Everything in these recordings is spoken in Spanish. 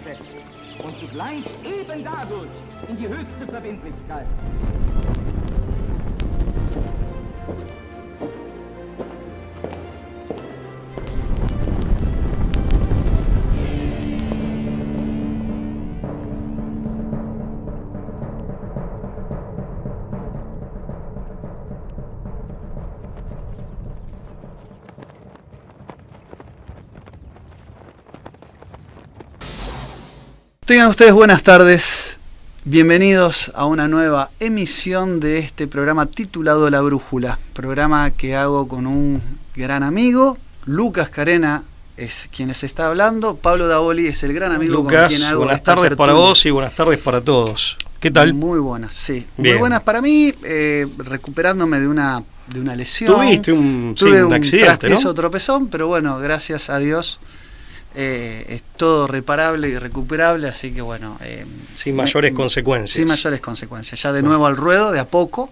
Werte und zugleich eben dadurch in die höchste Verbindlichkeit. Tengan ustedes buenas tardes, bienvenidos a una nueva emisión de este programa titulado La Brújula, programa que hago con un gran amigo. Lucas Carena es quien les está hablando, Pablo Davoli es el gran amigo Lucas, con quien hago buenas esta tardes tertulia. para vos y buenas tardes para todos. ¿Qué tal? Muy buenas, sí. Bien. Muy buenas para mí, recuperándome de una lesión. Tuviste un accidente, traspiezo, ¿no? tropezón, pero bueno, gracias a Dios es todo reparable y recuperable, así que bueno. Sin mayores consecuencias. Sin mayores consecuencias. Ya de nuevo al ruedo, de a poco,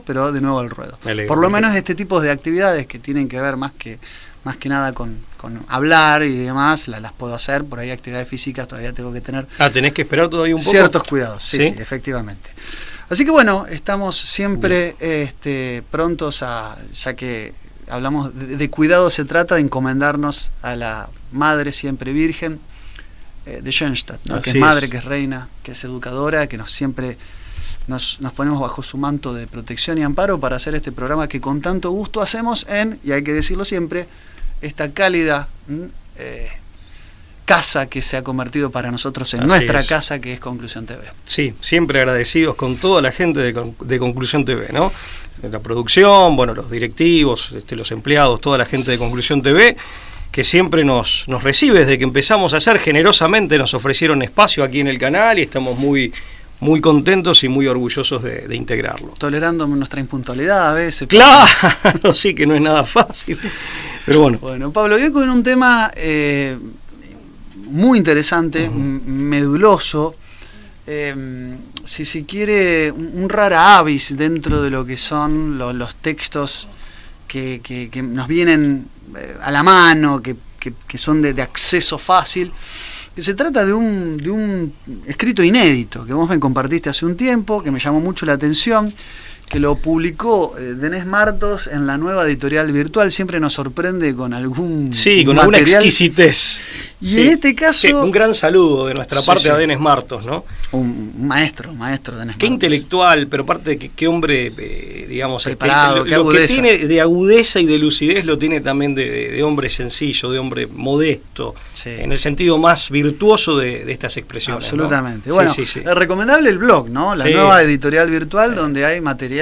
pero de nuevo al ruedo. Me alegro, Por lo menos este tipo de actividades que tienen que ver más que nada con hablar y demás, las puedo hacer. Por ahí actividades físicas todavía tengo que tener tenés que esperar todavía un poco. ciertos cuidados, sí, ¿Sí? efectivamente. Así que bueno, estamos siempre prontos ya que hablamos de cuidado, se trata de encomendarnos a la Madre siempre Virgen de Schoenstatt, ¿no? Que es madre, que es reina, que es educadora, que siempre nos ponemos bajo su manto de protección y amparo para hacer este programa que con tanto gusto hacemos y hay que decirlo siempre, esta cálida casa que se ha convertido para nosotros en nuestra casa, que es Conclusión TV. Sí, siempre agradecidos con toda la gente de Conclusión TV, ¿no? La producción, bueno, los directivos, los empleados, toda la gente de Conclusión TV, que siempre nos recibe desde que empezamos a hacer, generosamente nos ofrecieron espacio aquí en el canal y estamos muy, muy contentos y muy orgullosos de integrarlo. Tolerando nuestra impuntualidad a veces. Claro, sí que no es nada fácil, pero bueno. Bueno, Pablo, yo con un tema muy interesante, meduloso, si se quiere, un rara avis dentro de lo que son los textos que nos vienen a la mano, que son de acceso fácil, que se trata de un escrito inédito que vos me compartiste hace un tiempo, que me llamó mucho la atención, que lo publicó Denés Martos en la nueva editorial virtual. Siempre nos sorprende con algún con alguna exquisitez. Y en este caso... un gran saludo de nuestra parte a Denés Martos, ¿no? Un maestro Denés Martos. Qué intelectual, pero aparte de qué hombre, digamos, preparado, lo que tiene de agudeza y de lucidez lo tiene también de hombre sencillo, de hombre modesto, en el sentido más virtuoso de estas expresiones. Absolutamente. ¿No? Bueno, recomendable el blog, ¿no? La nueva editorial virtual donde hay materiales,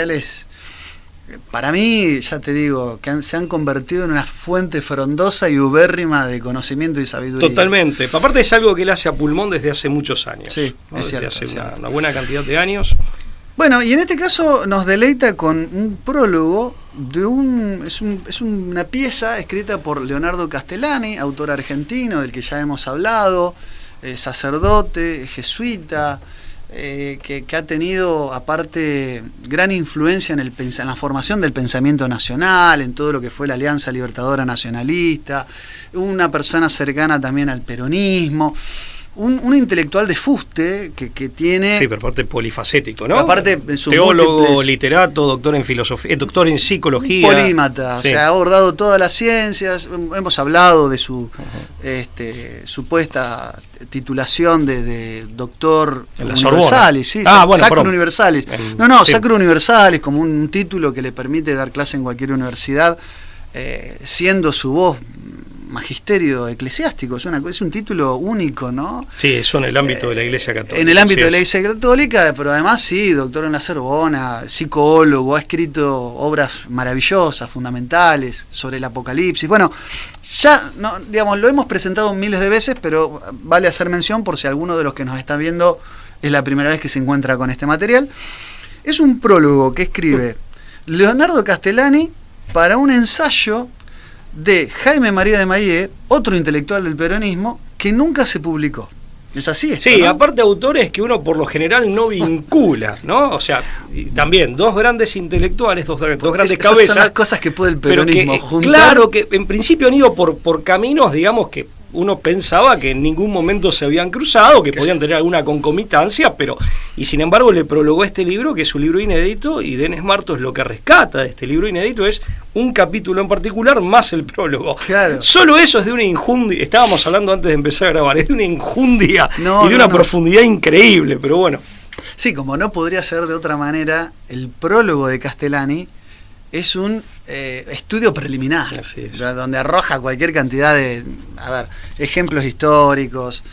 para mí, ya te digo, que se han convertido en una fuente frondosa y ubérrima de conocimiento y sabiduría. Totalmente. Aparte es algo que él hace a pulmón desde hace muchos años. Sí, ¿no? es cierto. Desde hace una buena cantidad de años. Bueno, y en este caso nos deleita con un prólogo de es una pieza escrita por Leonardo Castellani, autor argentino del que ya hemos hablado, sacerdote, jesuita, que ha tenido aparte gran influencia en la formación del pensamiento nacional, en todo lo que fue la Alianza Libertadora Nacionalista, una persona cercana también al peronismo. Un intelectual de fuste que tiene... Sí, pero aparte polifacético, ¿no? Aparte, teólogo, literato, doctor en filosofía, doctor en psicología. Polímata, o sea, ha abordado todas las ciencias. Hemos hablado de su supuesta titulación de doctor universalis, sí, Sacro Universalis. Sacro Universalis, como un título que le permite dar clase en cualquier universidad, siendo su voz magisterio eclesiástico. Es un título único, ¿no? Sí, eso en el ámbito de la Iglesia Católica. En el ámbito de la Iglesia Católica, pero además sí, doctor en la Sorbona, psicólogo, ha escrito obras maravillosas, fundamentales, sobre el Apocalipsis. Bueno, ya, no, digamos, lo hemos presentado miles de veces, pero vale hacer mención por si alguno de los que nos está viendo es la primera vez que se encuentra con este material. Es un prólogo que escribe Leonardo Castellani para un ensayo de Jaime María de Maillet, otro intelectual del peronismo, que nunca se publicó. ¿Es así esto, sí, no? Aparte autores que uno por lo general no vincula, ¿no? O sea, también dos grandes intelectuales, dos grandes cabezas. Son las cosas que puede el peronismo juntar. Claro, que en principio han ido por caminos, digamos, que uno pensaba que en ningún momento se habían cruzado, que podían tener alguna concomitancia, y sin embargo le prologó este libro, que es un libro inédito, y Denis Martos lo que rescata de este libro inédito es un capítulo en particular más el prólogo. Claro. Solo eso es de una injundia, estábamos hablando antes de empezar a grabar, es de una injundia y de una profundidad increíble, pero bueno. Sí, como no podría ser de otra manera, el prólogo de Castellani es un estudio preliminar, donde arroja cualquier cantidad de ejemplos históricos.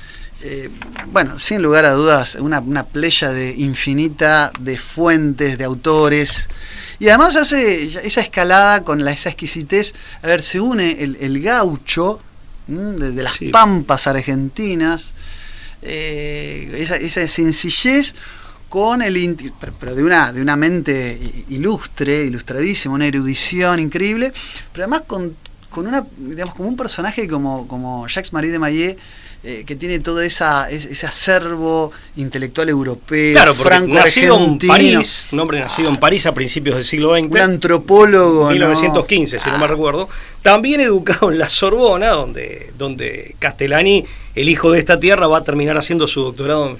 Bueno, sin lugar a dudas, una playa infinita de fuentes, de autores. Y además hace esa escalada con esa exquisitez. A ver, se une el gaucho de las pampas argentinas, esa sencillez con pero de una mente ilustradísima, una erudición increíble, pero además con una, digamos, como un personaje como Jacques-Marie de Maillet, que tiene todo ese acervo intelectual europeo, claro, nacido en franco-argentino. París, un hombre nacido en París a principios del siglo XX. Un antropólogo. 1915, si no me recuerdo. También educado en la Sorbona, donde Castellani, el hijo de esta tierra, va a terminar haciendo su doctorado en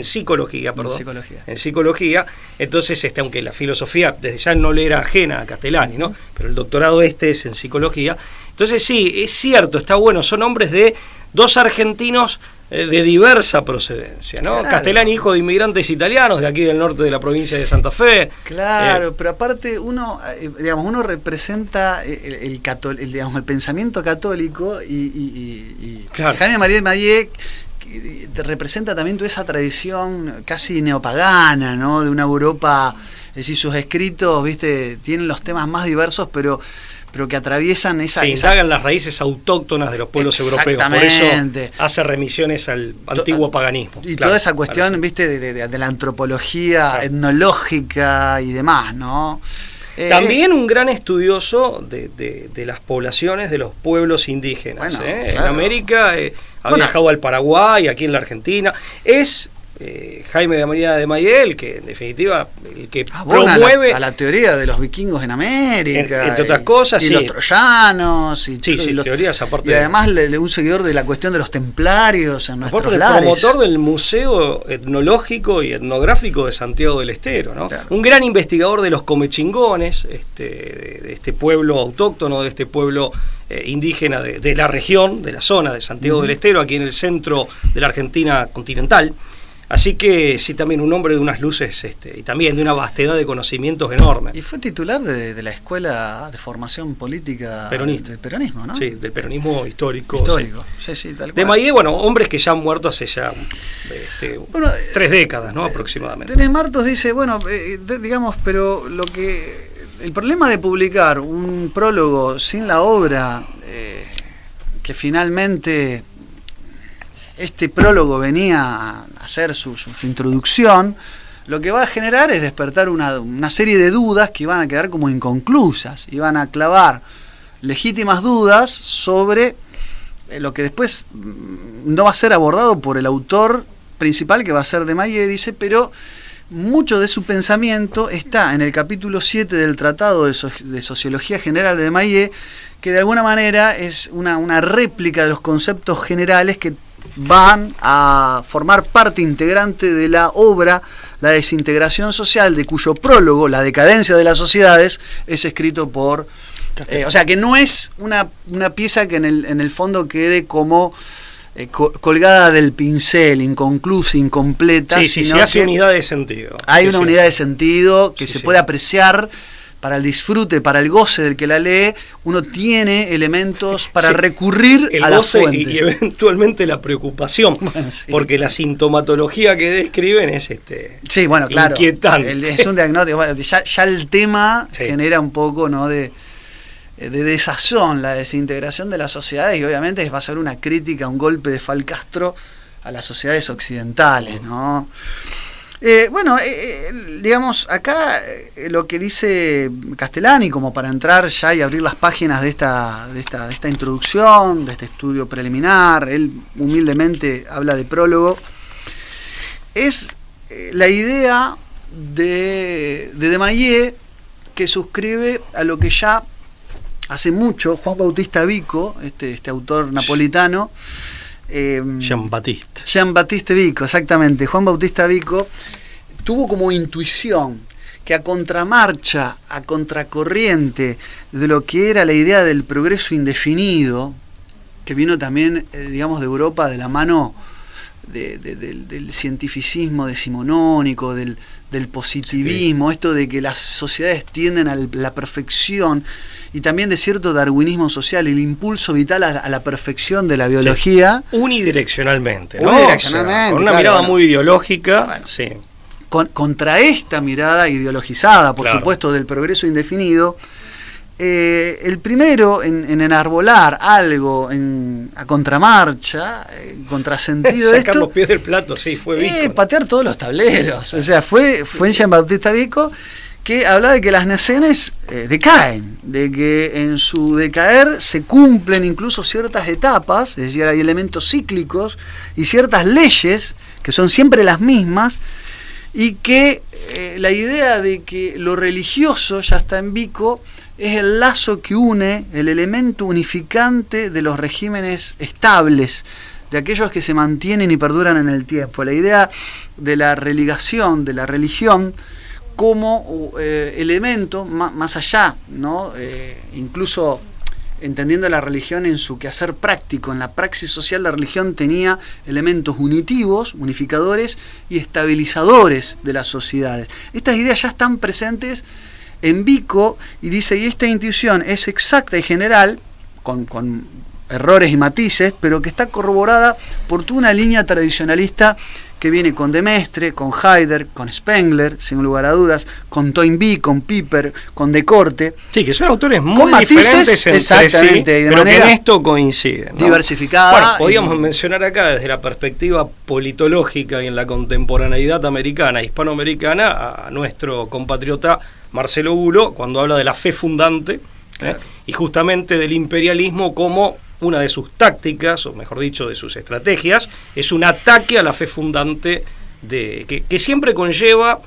psicología. En psicología. Entonces, aunque la filosofía desde ya no le era ajena a Castellani, ¿no? Pero el doctorado es en psicología. Entonces sí, es cierto, está bueno, son hombres de dos argentinos de diversa procedencia, ¿no? Claro. Castellani, hijo de inmigrantes italianos de aquí del norte de la provincia de Santa Fe. Claro, pero aparte uno representa el pensamiento católico y claro. Jaime de Maillet representa también toda esa tradición casi neopagana, ¿no? De una Europa, es decir, sus escritos, ¿viste? Tienen los temas más diversos, pero que atraviesan indagan las raíces autóctonas de los pueblos europeos. Por eso hace remisiones al antiguo paganismo. Y toda esa cuestión, viste, de la antropología etnológica y demás, ¿no? También un gran estudioso de las poblaciones de los pueblos indígenas. Bueno, En América ha viajado al Paraguay, aquí en la Argentina. Es Jaime de María de Maillet, que en definitiva el que promueve a la teoría de los vikingos en América, entre otras cosas, y los troyanos, teorías aparte, y además un seguidor de la cuestión de los templarios en nuestros lares. El promotor del Museo Etnológico y Etnográfico de Santiago del Estero, ¿no? Claro. Un gran investigador de los comechingones, de este pueblo autóctono, de este pueblo indígena de la región, de la zona de Santiago del Estero, aquí en el centro de la Argentina continental. Así que sí, también un hombre de unas luces y también de una vastedad de conocimientos enormes. Y fue titular de la Escuela de Formación Política Peronista. Del peronismo, ¿no? Sí, del peronismo histórico. Sí, tal cual. De Maillet, hombres que ya han muerto hace ya 3 décadas, ¿no? Aproximadamente. Denis Martos dice, pero el problema de publicar un prólogo sin la obra, que finalmente este prólogo venía a hacer su introducción, lo que va a generar es despertar una serie de dudas que iban a quedar como inconclusas, iban a clavar legítimas dudas sobre lo que después no va a ser abordado por el autor principal, que va a ser de Maillet, dice, pero mucho de su pensamiento está en el capítulo 7 del Tratado de Sociología General de Maillet, que de alguna manera es una réplica de los conceptos generales que van a formar parte integrante de la obra La desintegración social, de cuyo prólogo, La decadencia de las sociedades, es escrito por... o sea, que no es una pieza que en el fondo quede como colgada del pincel, inconclusa, incompleta. Sí, se hace unidad de sentido. Hay una unidad de sentido que se puede apreciar para el disfrute, para el goce del que la lee. Uno tiene elementos para recurrir a la fuente. Y eventualmente la preocupación, porque la sintomatología que describen es claro, inquietante. Es un diagnóstico. Ya el tema genera un poco, ¿no?, de desazón, la desintegración de las sociedades, y obviamente va a ser una crítica, un golpe de Falcastro a las sociedades occidentales, ¿no? Acá lo que dice Castellani, como para entrar ya y abrir las páginas de esta introducción, de este estudio preliminar, él humildemente habla de prólogo, es la idea de Maillet, que suscribe a lo que ya hace mucho, Juan Bautista Vico, este autor napolitano, Jean-Baptiste Vico, exactamente, Juan Bautista Vico, tuvo como intuición que a contramarcha, a contracorriente de lo que era la idea del progreso indefinido, que vino también, digamos, de Europa de la mano del cientificismo decimonónico, del positivismo, esto de que las sociedades tienden a la perfección, y también de cierto darwinismo social, el impulso vital a la perfección de la biología. Sí. Unidireccionalmente, ¿no? Unidireccionalmente, o sea, con una mirada muy ideológica. Bueno, sí. Contra esta mirada ideologizada, por claro. supuesto, del progreso indefinido, el primero en enarbolar algo a contramarcha, contrasentido de sacar esto, los pies del plato, sí, fue Vico. patear todos los tableros. O sea, fue Jean-Baptiste Vico, que habla de que las naciones decaen, de que en su decaer se cumplen incluso ciertas etapas, es decir, hay elementos cíclicos y ciertas leyes que son siempre las mismas, y que la idea de que lo religioso, ya está en Vico, es el lazo que une, el elemento unificante de los regímenes estables, de aquellos que se mantienen y perduran en el tiempo. La idea de la religación, de la religión, como elemento más allá, ¿no? Incluso entendiendo la religión en su quehacer práctico, en la praxis social la religión tenía elementos unitivos, unificadores y estabilizadores de las sociedades. Estas ideas ya están presentes en Vico, y dice, y esta intuición es exacta y general, con errores y matices, pero que está corroborada por toda una línea tradicionalista que viene con de Maistre, con Heidegger, con Spengler, sin lugar a dudas, con Toynbee, con Piper, con Descartes. Sí, que son autores muy con matices, diferentes entre exactamente, sí, de pero manera que en esto coinciden, ¿no? Diversificada. Bueno, podríamos mencionar acá desde la perspectiva politológica y en la contemporaneidad americana, hispanoamericana, a nuestro compatriota Marcelo Bulo, cuando habla de la fe fundante, claro, y justamente del imperialismo como una de sus tácticas, o mejor dicho, de sus estrategias, es un ataque a la fe fundante que siempre conlleva,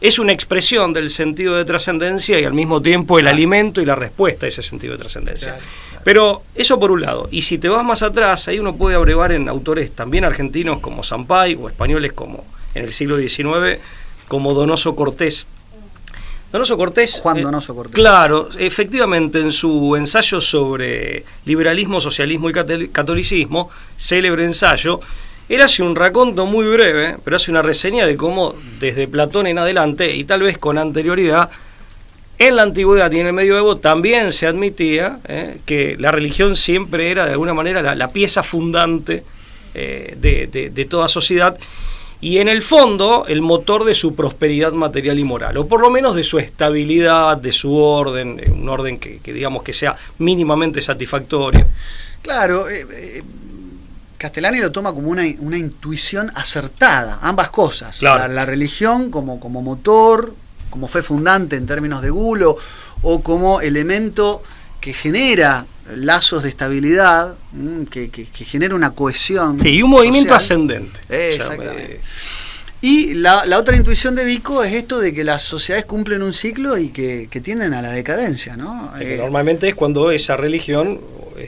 es una expresión del sentido de trascendencia y al mismo tiempo el alimento y la respuesta a ese sentido de trascendencia. Claro. Pero eso por un lado. Y si te vas más atrás, ahí uno puede abrevar en autores también argentinos como Sampay, o españoles como en el siglo XIX, como Donoso Cortés. Juan Donoso Cortés. Claro, efectivamente, en su ensayo sobre liberalismo, socialismo y catolicismo, célebre ensayo, él hace un raconto muy breve, pero hace una reseña de cómo desde Platón en adelante, y tal vez con anterioridad, en la antigüedad y en el medioevo también se admitía que la religión siempre era de alguna manera la pieza fundante de toda sociedad, y en el fondo el motor de su prosperidad material y moral, o por lo menos de su estabilidad, de su orden, un orden que digamos que sea mínimamente satisfactorio. Claro, Castellani lo toma como una intuición acertada, ambas cosas, claro. la religión como motor, como fe fundante en términos de Bulo, o como elemento que genera lazos de estabilidad, que genera una cohesión. Sí, y un movimiento social ascendente. Exactamente. Y la otra intuición de Vico es esto de que las sociedades cumplen un ciclo y que tienden a la decadencia, ¿no? Que normalmente es cuando esa religión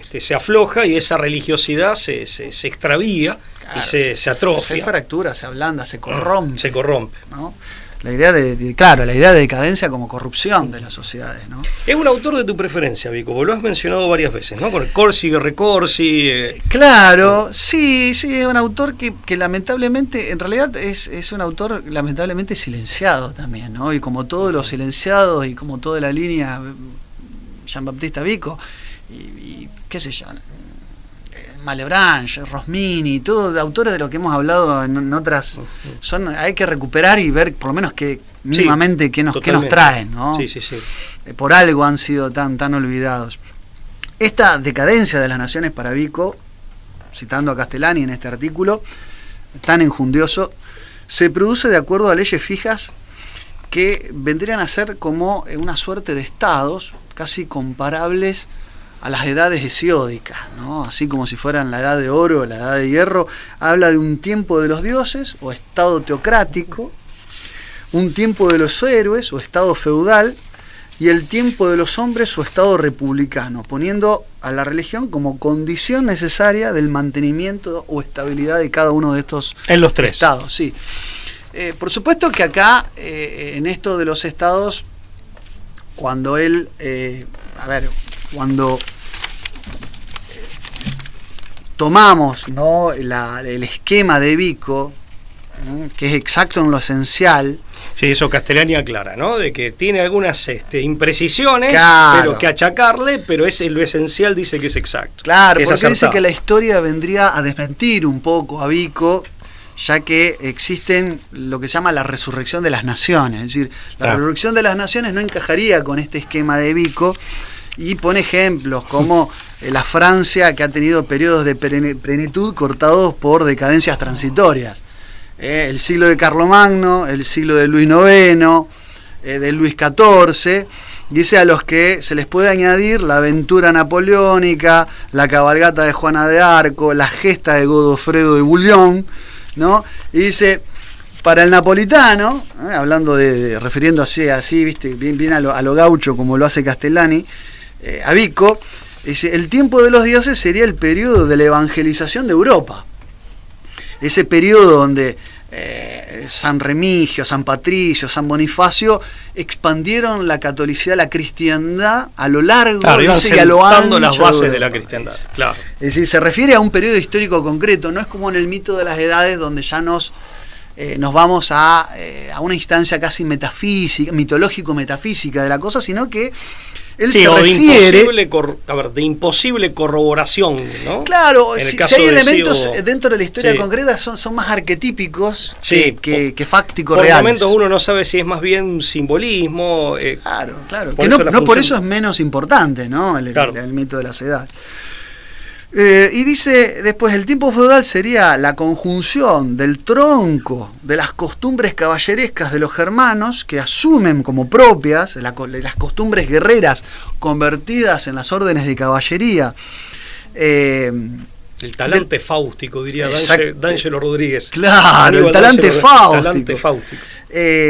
se afloja y esa religiosidad se extravía, claro, y se atrofia. Se fractura, se ablanda, se corrompe. Se corrompe. ¿No? La idea la idea de decadencia como corrupción de las sociedades, ¿no? Es un autor de tu preferencia, Vico, vos lo has mencionado varias veces, ¿no? Con el Corsi, Recorsi. Claro, sí, es un autor que lamentablemente, en realidad es un autor lamentablemente silenciado también, ¿no? Y como todos los silenciados y como toda la línea Jean-Baptiste Vico y qué sé yo, Malebranche, Rosmini, todos autores de los que hemos hablado en otras, hay que recuperar y ver por lo menos que mínimamente sí, qué nos traen, ¿no? Sí. Por algo han sido tan olvidados. Esta decadencia de las naciones para Vico, citando a Castellani en este artículo tan enjundioso, se produce de acuerdo a leyes fijas que vendrían a ser como una suerte de estados casi comparables a las edades hesiódicas, ¿no? Así como si fueran la edad de oro o la edad de hierro. Habla de un tiempo de los dioses o estado teocrático, un tiempo de los héroes o estado feudal, y el tiempo de los hombres su estado republicano, poniendo a la religión como condición necesaria del mantenimiento o estabilidad de cada uno de estos en los tres estados. Sí. Por supuesto que acá, en esto de los estados, cuando él, cuando tomamos, ¿no?, el esquema de Vico, que es exacto en lo esencial. Sí, eso Castellani aclara, ¿no? De que tiene algunas imprecisiones, claro, pero que achacarle, pero lo esencial dice que es exacto. Claro, es porque acertado. dice que la historia vendría a desmentir un poco a Vico, ya que existen lo que se llama la resurrección de las naciones. Es decir, la resurrección de las naciones no encajaría con este esquema de Vico, y pone ejemplos como la Francia, que ha tenido periodos de plenitud cortados por decadencias transitorias. El siglo de Carlomagno, el siglo de Luis IX, de Luis XIV, dice a los que se les puede añadir la aventura napoleónica, la cabalgata de Juana de Arco, la gesta de Godofredo de Bouillon, ¿no? Y dice, para el napolitano, hablando refiriéndose así, viste, bien a lo gaucho, como lo hace Castellani, a Vico, dice, el tiempo de los dioses sería el periodo de la evangelización de Europa. Ese periodo donde San Remigio, San Patricio, San Bonifacio expandieron la catolicidad, la cristiandad a lo largo, y a lo ancho las bases de la cristiandad. Claro. Es decir, se refiere a un periodo histórico concreto, no es como en el mito de las edades donde ya nos vamos a una instancia casi metafísica, mitológico-metafísica de la cosa, sino que él se refiere de imposible corroboración, ¿no? Claro, si hay elementos dentro de la historia concreta son más arquetípicos que fácticos reales. Por momentos uno no sabe si es más bien simbolismo. Claro. Que no por eso es menos importante, ¿no? El mito de las edades. Y dice después, el tiempo feudal sería la conjunción del tronco de las costumbres caballerescas de los germanos, que asumen como propias las costumbres guerreras convertidas en las órdenes de caballería. El talante fáustico, diría D'Angelo Rodríguez. Claro, el talante fáustico.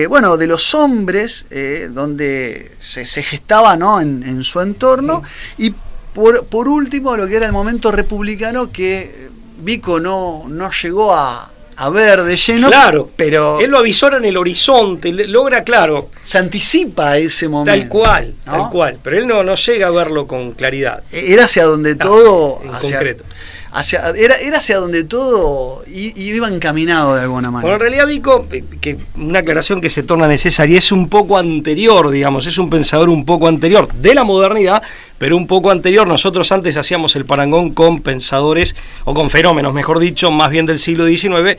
Bueno, de los hombres, donde se gestaba, ¿no?, en su entorno, y por último, lo que era el momento republicano, que Vico no llegó a ver de lleno. Claro, pero él lo avisora en el horizonte, logra, claro. Se anticipa a ese momento. Tal cual. Pero él no llega a verlo con claridad. Era hacia donde todo. En concreto. Era hacia donde todo iba encaminado de alguna manera. Bueno, en realidad Vico, que una aclaración que se torna necesaria, es un poco anterior, digamos, es un pensador un poco anterior de la modernidad, pero un poco anterior. Nosotros antes hacíamos el parangón con pensadores, o con fenómenos, mejor dicho, más bien del siglo XIX,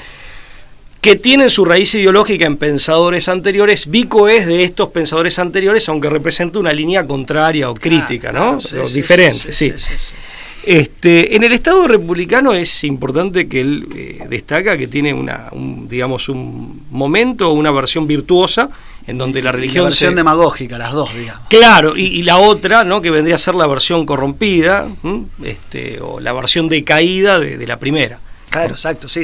que tienen su raíz ideológica en pensadores anteriores. Vico es de estos pensadores anteriores, aunque representa una línea contraria o crítica, ¿no? Diferente, sí. En el Estado republicano es importante que él destaca que tiene un momento, una versión virtuosa, en donde la religión... La versión demagógica, las dos, digamos. Claro, y la otra, ¿no?, que vendría a ser la versión corrompida, o la versión decaída de la primera. Claro, exacto, sí.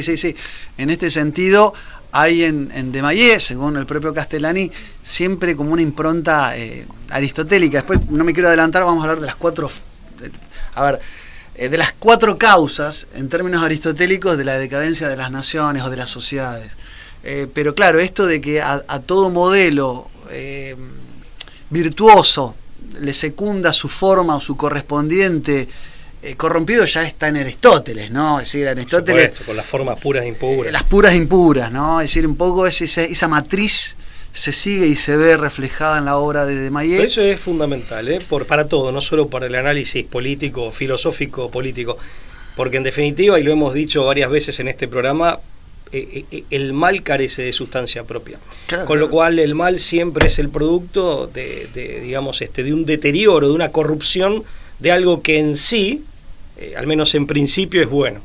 En este sentido, hay en Desmayés, según el propio Castellani, siempre como una impronta aristotélica. Después, no me quiero adelantar, vamos a hablar de las cuatro... de las cuatro causas, en términos aristotélicos, de la decadencia de las naciones o de las sociedades. Pero claro, esto de que a todo modelo virtuoso le secunda su forma o su correspondiente corrompido, ya está en Aristóteles, ¿no? Es decir, Aristóteles... Con las formas puras e impuras. Las puras e impuras, ¿no? Es decir, un poco esa matriz se sigue y se ve reflejada en la obra de Desmayés. Eso es fundamental, para todo, no solo para el análisis político, filosófico, político, porque en definitiva, y lo hemos dicho varias veces en este programa, el mal carece de sustancia propia. Claro, con lo cual el mal siempre es el producto de un deterioro, de una corrupción de algo que en sí, al menos en principio, es bueno,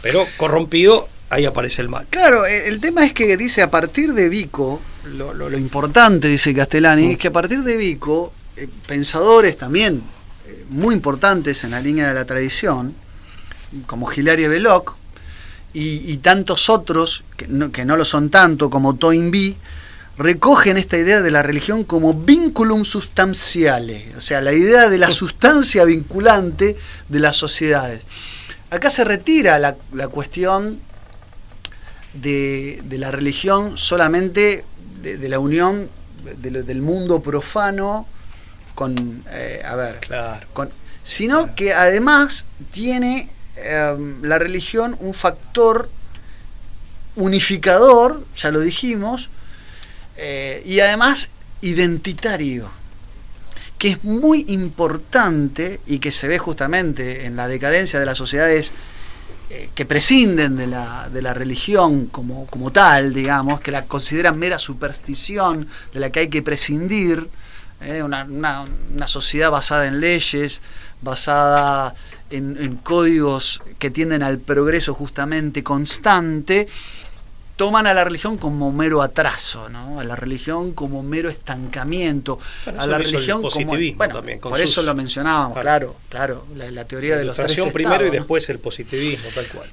pero corrompido, ahí aparece el mal. Claro, el tema es que dice, a partir de Vico, lo importante, dice Castellani, es que a partir de Vico, pensadores también muy importantes en la línea de la tradición, como Hilaire Belloc, y tantos otros, que no lo son tanto, como Toynbee, recogen esta idea de la religión como vinculum substantiale, o sea, la idea de la sustancia vinculante de las sociedades. Acá se retira la cuestión de la religión solamente de la unión del mundo profano con, Claro. sino que además tiene la religión un factor unificador, ya lo dijimos, y además identitario, que es muy importante y que se ve justamente en la decadencia de las sociedades que prescinden de la religión como tal, digamos, que la consideran mera superstición de la que hay que prescindir, una sociedad basada en leyes, basada en códigos que tienden al progreso justamente constante, toman a la religión como mero atraso, ¿no? A la religión como mero estancamiento, bueno, a la religión como... Bueno, también, por eso lo mencionábamos, claro, la teoría de los tres estados, primero y ¿no? después el positivismo, tal cual.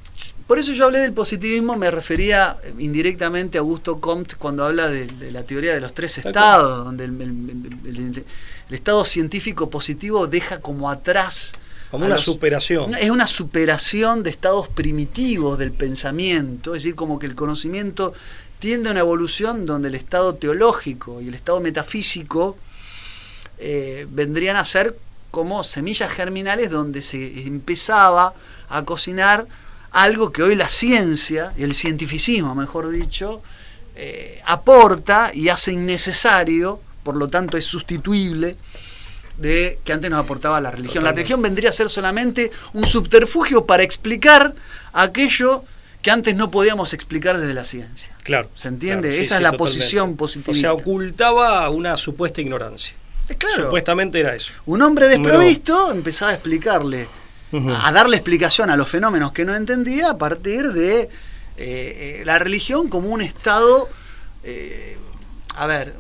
Por eso yo hablé del positivismo, me refería indirectamente a Augusto Comte cuando habla de la teoría de los tres estados, donde el estado científico positivo deja como atrás... Como una superación. Es una superación de estados primitivos del pensamiento, es decir, como que el conocimiento tiende a una evolución donde el estado teológico y el estado metafísico vendrían a ser como semillas germinales donde se empezaba a cocinar algo que hoy la ciencia, y el cientificismo mejor dicho, aporta y hace innecesario, por lo tanto es sustituible, de que antes nos aportaba la religión. Totalmente. La religión vendría a ser solamente un subterfugio para explicar aquello que antes no podíamos explicar desde la ciencia. Claro. ¿Se entiende? Claro, sí, esa sí, es la totalmente. posición positivista. O sea, ocultaba una supuesta ignorancia. Claro. Supuestamente era eso. Un hombre desprovisto empezaba a explicarle, Ujú. a darle explicación a los fenómenos que no entendía a partir de la religión como un estado...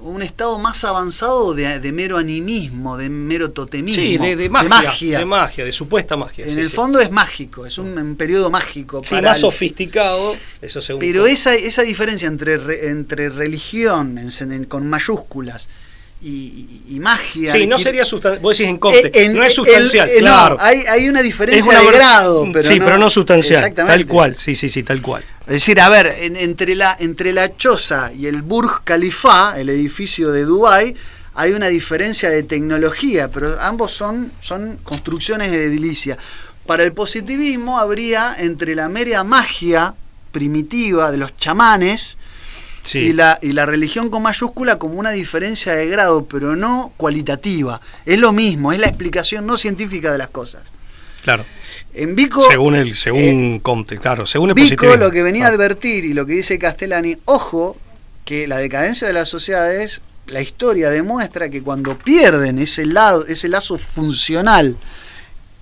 un estado más avanzado de mero animismo, de mero totemismo, Sí, de magia, de supuesta magia. En sí, el sí. fondo es mágico, es un periodo mágico. Sí, más sofisticado, eso según. Pero esa diferencia entre religión con mayúsculas y magia... Sí, no sería sustancial, vos decís en Comte, no es sustancial, claro. No, hay una diferencia Es una de grado, pero no sustancial, exactamente. tal cual, sí, tal cual. Es decir, a ver, entre la choza y el Burj Khalifa, el edificio de Dubái, hay una diferencia de tecnología, pero ambos son construcciones edilicias. Para el positivismo habría entre la mera magia primitiva de los chamanes Sí. y la religión con mayúscula como una diferencia de grado, pero no cualitativa. Es lo mismo, es la explicación no científica de las cosas. Claro. En Vico, según Comte, claro, según el Vico positivismo. lo que venía a advertir y lo que dice Castellani, ojo, que la decadencia de las sociedades, la historia demuestra que cuando pierden ese lazo funcional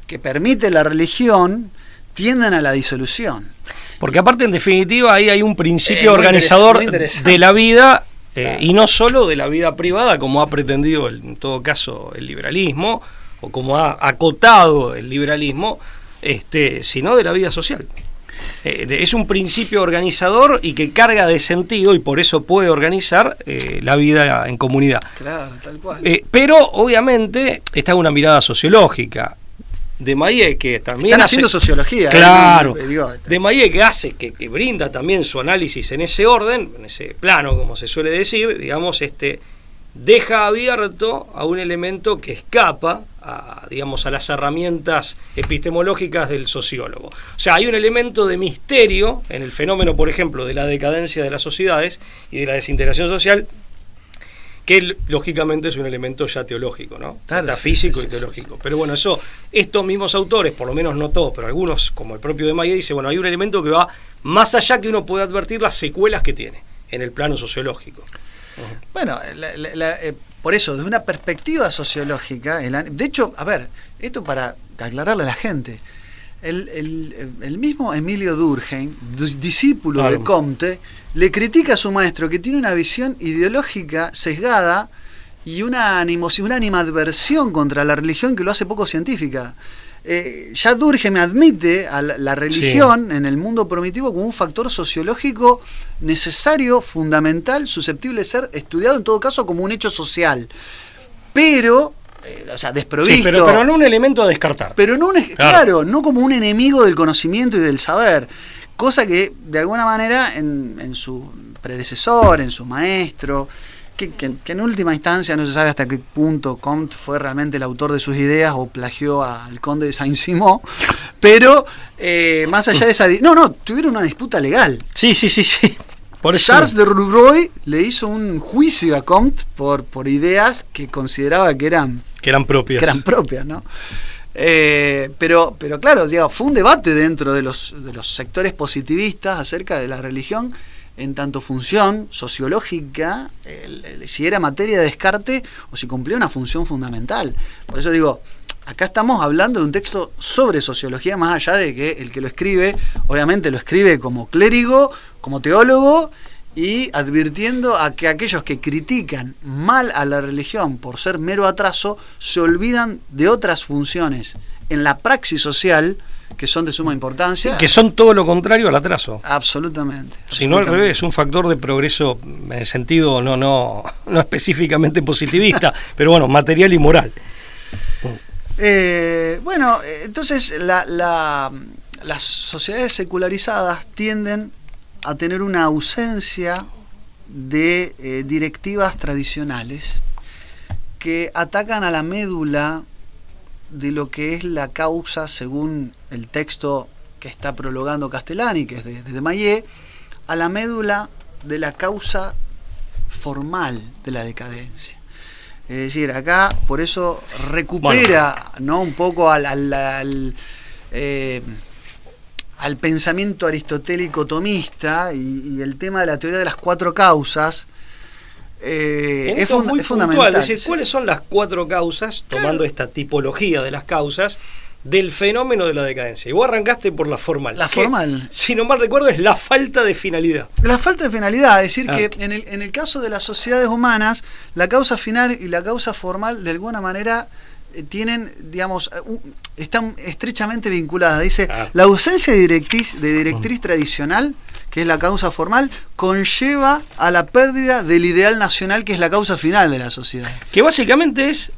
que permite la religión, tienden a la disolución. Porque aparte, en definitiva, ahí hay un principio muy organizador muy interesante. de la vida, y no solo de la vida privada, como ha pretendido en todo caso el liberalismo, o como ha acotado el liberalismo, sino de la vida social. Es un principio organizador y que carga de sentido, y por eso puede organizar la vida en comunidad. Claro, tal cual. Pero obviamente está una mirada sociológica. De Maillet, que también están haciendo sociología. Claro. De Maillet, que hace, que brinda también su análisis en ese orden, en ese plano, como se suele decir, digamos, deja abierto a un elemento que escapa a las herramientas epistemológicas del sociólogo. O sea, hay un elemento de misterio en el fenómeno, por ejemplo, de la decadencia de las sociedades y de la desintegración social, que lógicamente es un elemento ya teológico, ¿no? Claro, metafísico sí, y teológico. Pero bueno, eso, estos mismos autores, por lo menos no todos, pero algunos, como el propio de Maillet, dice, bueno, hay un elemento que va más allá, que uno puede advertir las secuelas que tiene en el plano sociológico. Uh-huh. Bueno, por eso, desde una perspectiva sociológica, de hecho, a ver, esto para aclararle a la gente, el mismo Emilio Durkheim, discípulo de Comte, le critica a su maestro que tiene una visión ideológica sesgada y una animadversión contra la religión que lo hace poco científica. ya Durkheim admite a la religión en el mundo primitivo como un factor sociológico necesario, fundamental, susceptible de ser estudiado en todo caso como un hecho social. Pero, o sea, desprovisto. Sí, pero no un elemento a descartar. Pero no claro, no como un enemigo del conocimiento y del saber. Cosa que, de alguna manera, en su predecesor, en su maestro, que en última instancia no se sabe hasta qué punto Comte fue realmente el autor de sus ideas o plagió al conde de Saint-Simon, pero más allá de esa... tuvieron una disputa legal. Sí. Por eso. Charles de Rouvroy le hizo un juicio a Comte por ideas que consideraba que eran propias, ¿no? Pero claro, fue un debate dentro de los sectores positivistas acerca de la religión en tanto función sociológica, si era materia de descarte o si cumplía una función fundamental. Por eso digo, acá estamos hablando de un texto sobre sociología, más allá de que el que lo escribe, obviamente lo escribe como clérigo, como teólogo, y advirtiendo a que aquellos que critican mal a la religión por ser mero atraso, se olvidan de otras funciones en la praxis social que son de suma importancia. Que son todo lo contrario al atraso. Absolutamente. Si no al revés, es un factor de progreso en el sentido no específicamente positivista, pero bueno, material y moral. Entonces las sociedades secularizadas tienden a tener una ausencia de directivas tradicionales que atacan a la médula de lo que es la causa, según el texto que está prologando Castellani, que es de Mayet, a la médula de la causa formal de la decadencia. Es decir, acá por eso recupera, ¿no?, un poco al pensamiento aristotélico tomista y el tema de la teoría de las cuatro causas. Es fundamental. Es decir, ¿cuáles son las cuatro causas, tomando esta tipología de las causas, del fenómeno de la decadencia? Y vos arrancaste por la formal. La formal. Si no mal recuerdo, es la falta de finalidad. La falta de finalidad, es decir, que en el caso de las sociedades humanas, la causa final y la causa formal, de alguna manera, tienen, digamos, están estrechamente vinculadas. Dice, la ausencia de directriz tradicional, que es la causa formal, conlleva a la pérdida del ideal nacional, que es la causa final de la sociedad. Que básicamente es,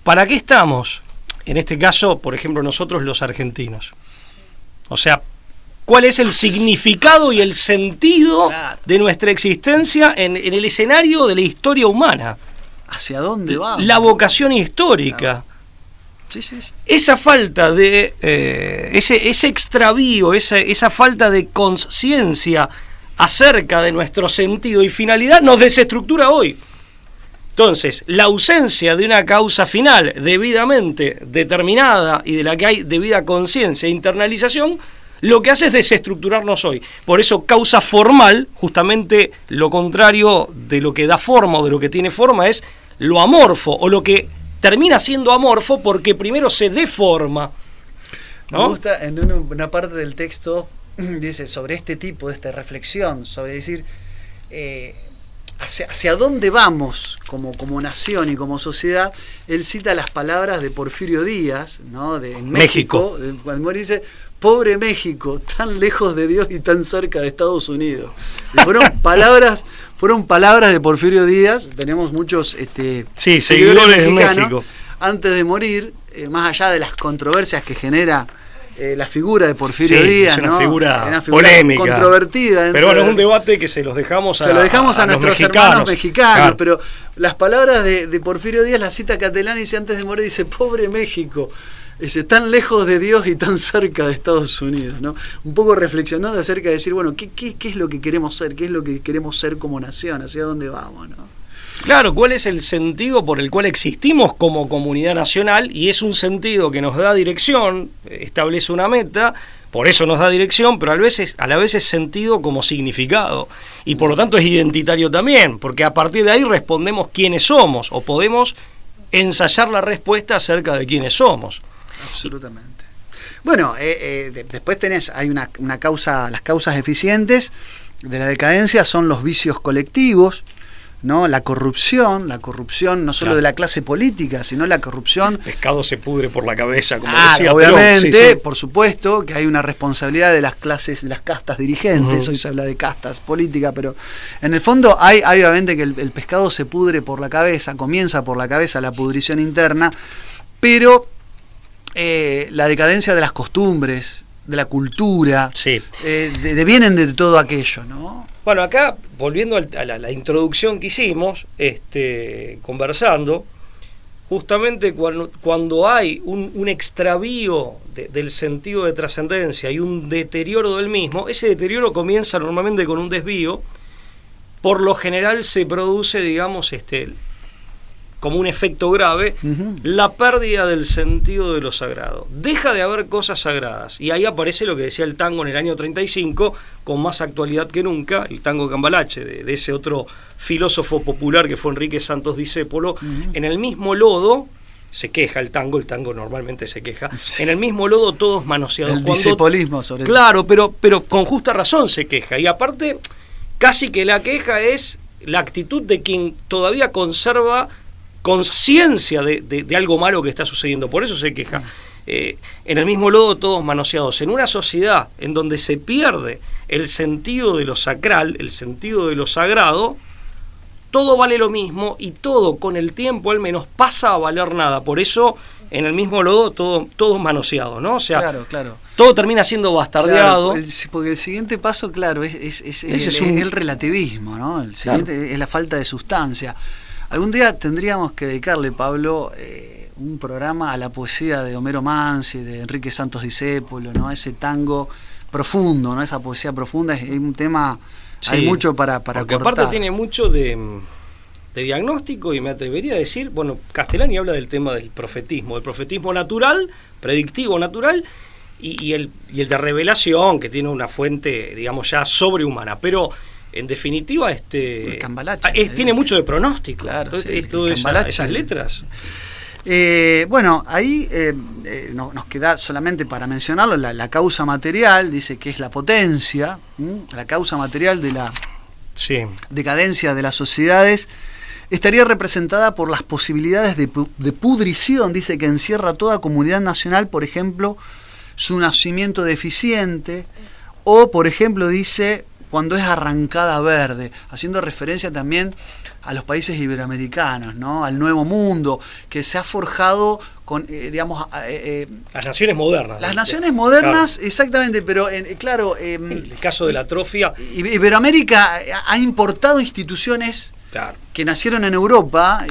¿para qué estamos? En este caso, por ejemplo, nosotros los argentinos. O sea, ¿cuál es el significado y el sentido de nuestra existencia en el escenario de la historia humana? ¿Hacia dónde vamos? La vocación histórica. Sí. Esa falta de ese extravío, esa falta de conciencia acerca de nuestro sentido y finalidad nos desestructura hoy. Entonces, la ausencia de una causa final debidamente determinada y de la que hay debida conciencia e internalización, lo que hace es desestructurarnos hoy. Por eso, causa formal, justamente lo contrario de lo que da forma o de lo que tiene forma, es lo amorfo, o lo que termina siendo amorfo porque primero se deforma, ¿no? Me gusta, en una parte del texto, dice, sobre este tipo de esta reflexión, sobre decir, hacia dónde vamos como nación y como sociedad. Él cita las palabras de Porfirio Díaz, ¿no?, en México, cuando dice: pobre México, tan lejos de Dios y tan cerca de Estados Unidos. Y fueron palabras de Porfirio Díaz. Tenemos muchos seguidores de México. Antes de morir, más allá de las controversias que genera la figura de Porfirio Díaz, es una, ¿no?, figura polémica, controvertida. Pero bueno, es un debate que se los dejamos a nuestros hermanos mexicanos. Claro. Pero las palabras de Porfirio Díaz, la cita Castellani, dice antes de morir, dice: pobre México, tan lejos de Dios y tan cerca de Estados Unidos, ¿no? Un poco reflexionando acerca de decir, bueno, ¿qué es lo que queremos ser? ¿Qué es lo que queremos ser como nación? ¿Hacia dónde vamos, no? Claro, ¿cuál es el sentido por el cual existimos como comunidad nacional? Y es un sentido que nos da dirección, establece una meta, por eso nos da dirección, pero a la vez es sentido como significado. Y por lo tanto es identitario también, porque a partir de ahí respondemos quiénes somos, o podemos ensayar la respuesta acerca de quiénes somos. Absolutamente. Bueno, después hay una causa, las causas eficientes de la decadencia son los vicios colectivos, ¿no? La corrupción no solo de la clase política, sino la corrupción. El pescado se pudre por la cabeza, como decía obviamente, Perón. Sí. por supuesto que hay una responsabilidad de las clases, de las castas dirigentes. Hoy se habla de castas políticas, pero en el fondo hay obviamente que el pescado se pudre por la cabeza, comienza por la cabeza la pudrición interna, pero la decadencia de las costumbres, de la cultura, vienen de todo aquello, ¿no? Bueno, acá, volviendo a la introducción que hicimos, conversando, justamente cuando hay un extravío del sentido de trascendencia y un deterioro del mismo, ese deterioro comienza normalmente con un desvío, por lo general se produce, digamos, como un efecto grave, la pérdida del sentido de lo sagrado. Deja de haber cosas sagradas. Y ahí aparece lo que decía el tango en el año 35, con más actualidad que nunca, el tango Cambalache, de ese otro filósofo popular que fue Enrique Santos Discépolo. En el mismo lodo, se queja el tango normalmente se queja, en el mismo lodo todos manoseados. El discepolismo sobre todo. Claro, pero con justa razón se queja. Y aparte, casi que la queja es la actitud de quien todavía conserva conciencia de algo malo que está sucediendo, por eso se queja. En el mismo lodo todos manoseados, en una sociedad en donde se pierde el sentido de lo sacral, el sentido de lo sagrado, todo vale lo mismo y todo con el tiempo al menos pasa a valer nada, por eso en el mismo lodo todo manoseado, ¿no? O sea, claro. Todo termina siendo bastardeado. Claro, porque el siguiente paso, claro, es el relativismo, ¿no? El siguiente es la falta de sustancia. Algún día tendríamos que dedicarle, Pablo, un programa a la poesía de Homero Mansi, de Enrique Santos Discépolo, ¿no? Ese tango profundo, ¿no? Esa poesía profunda es un tema, hay mucho para porque cortar. Aparte tiene mucho de diagnóstico, y me atrevería a decir, bueno, Castellani habla del tema del profetismo natural, predictivo natural, y el de revelación, que tiene una fuente, digamos, ya sobrehumana, pero en definitiva tiene mucho de pronóstico. Claro, todas esas letras. Bueno, ahí nos queda solamente para mencionarlo la causa material, dice que es la potencia, la causa material de la decadencia de las sociedades, estaría representada por las posibilidades de pudrición, dice que encierra toda comunidad nacional, por ejemplo, su nacimiento deficiente, o por ejemplo dice cuando es arrancada verde, haciendo referencia también a los países iberoamericanos, ¿no? Al Nuevo Mundo, que se ha forjado con, las naciones modernas. Las naciones modernas, claro. Exactamente, pero claro... el caso de la atrofia... Iberoamérica ha importado instituciones... Claro. Que nacieron en Europa,